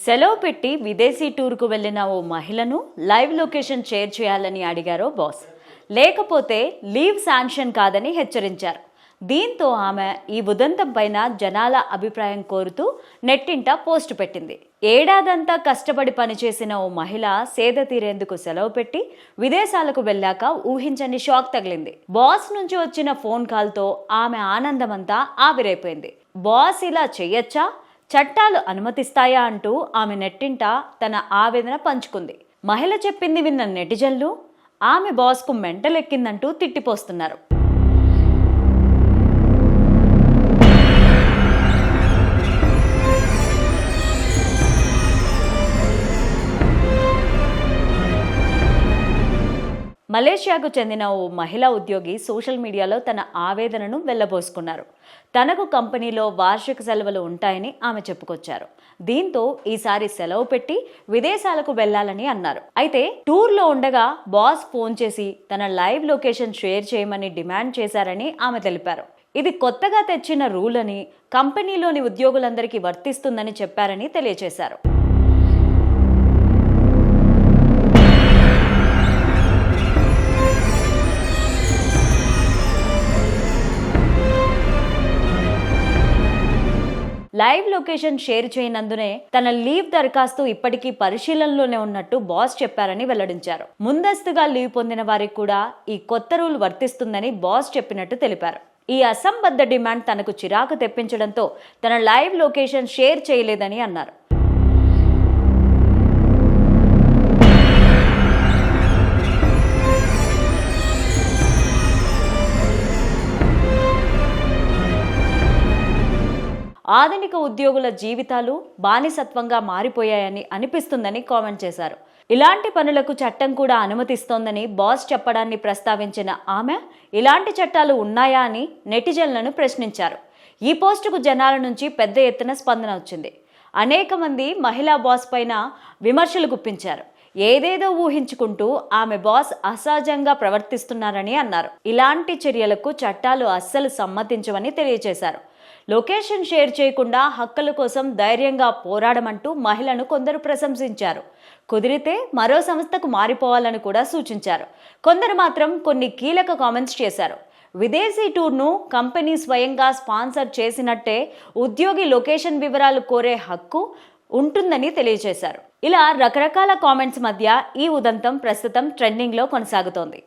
సెలవు పెట్టి విదేశీ టూర్కు వెళ్లిన ఓ మహిళను లైవ్ లొకేషన్ షేర్ చేయాలని అడిగారు బాస్. లేకపోతే లీవ్ శాంక్షన్ కాదని హెచ్చరించారు. దీంతో ఆమె ఈ ఉదంతం పైన జనాల అభిప్రాయం కోరుతూ నెట్టింట పోస్టు పెట్టింది. ఏడాదంతా కష్టపడి పనిచేసిన ఓ మహిళ సేద తీరేందుకు సెలవు పెట్టి విదేశాలకు వెళ్ళాక ఊహించని షాక్ తగిలింది. బాస్ నుంచి వచ్చిన ఫోన్ కాల్తో ఆమె ఆనందమంతా ఆవిరైపోయింది. బాస్ ఇలా చెయ్యొచ్చా, చట్టాలు అనుమతిస్తాయా అంటూ ఆమె నెట్టింట తన ఆవేదన పంచుకుంది. మహిళ చెప్పింది విన్న నెటిజన్లు ఆమె బాస్కు మెంటలెక్కిందంటూ తిట్టిపోస్తున్నారు. మలేషియాకు చెందిన ఓ మహిళా ఉద్యోగి సోషల్ మీడియాలో తన ఆవేదనను వెళ్లబోసుకున్నారు. తనకు కంపెనీలో వార్షిక సెలవులు ఉంటాయని ఆమె చెప్పుకొచ్చారు. దీంతో ఈసారి సెలవు పెట్టి విదేశాలకు వెళ్లాలని అన్నారు. అయితే టూర్లో ఉండగా బాస్ ఫోన్ చేసి తన లైవ్ లొకేషన్ షేర్ చేయమని డిమాండ్ చేశారని ఆమె తెలిపారు. ఇది కొత్తగా తెచ్చిన రూల్ అని, కంపెనీలోని ఉద్యోగులందరికీ వర్తిస్తుందని చెప్పారని తెలియజేశారు. లైవ్ లొకేషన్ షేర్ చేయనందునే తన లీవ్ దరఖాస్తు ఇప్పటికీ పరిశీలనలోనే ఉన్నట్టు బాస్ చెప్పారని వెల్లడించారు. ముందస్తుగా లీవ్ పొందిన వారికి కూడా ఈ కొత్త రూల్ వర్తిస్తుందని బాస్ చెప్పినట్టు తెలిపారు. ఈ అసంబద్ధ డిమాండ్ తనకు చిరాకు తెప్పించడంతో తన లైవ్ లొకేషన్ షేర్ చేయలేదని అన్నారు. ఆధునిక ఉద్యోగుల జీవితాలు బానిసత్వంగా మారిపోయాయని అనిపిస్తుందని కామెంట్ చేశారు. ఇలాంటి పనులకు చట్టం కూడా అనుమతిస్తోందని బాస్ చెప్పడాన్ని ప్రస్తావించిన ఆమె ఇలాంటి చట్టాలు ఉన్నాయా అని నెటిజన్లను ప్రశ్నించారు. ఈ పోస్టుకు జనాల నుంచి పెద్ద ఎత్తున స్పందన వచ్చింది. అనేక మంది మహిళా బాస్ పైన విమర్శలు గుప్పించారు. ఏదేదో ఊహించుకుంటూ ఆమె బాస్ అసహజంగా ప్రవర్తిస్తున్నారని అన్నారు. ఇలాంటి చర్యలకు చట్టాలు అస్సలు సమ్మతించవని తెలియజేశారు. లొకేషన్ షేర్ చేయకుండా హక్కుల కోసం ధైర్యంగా పోరాడమంటూ మహిళను కొందరు ప్రశంసించారు. కుదిరితే మరో సంస్థకు మారిపోవాలని కూడా సూచించారు. కొందరు మాత్రం కొన్ని కీలక కామెంట్స్ చేశారు. విదేశీ టూర్ను కంపెనీ స్వయంగా స్పాన్సర్ చేసినట్టే ఉద్యోగి లొకేషన్ వివరాలు కోరే హక్కు ఉంటుందని తెలియజేశారు. ఇలా రకరకాల కామెంట్స్ మధ్య ఈ ఉదంతం ప్రస్తుతం ట్రెండింగ్లో కొనసాగుతోంది.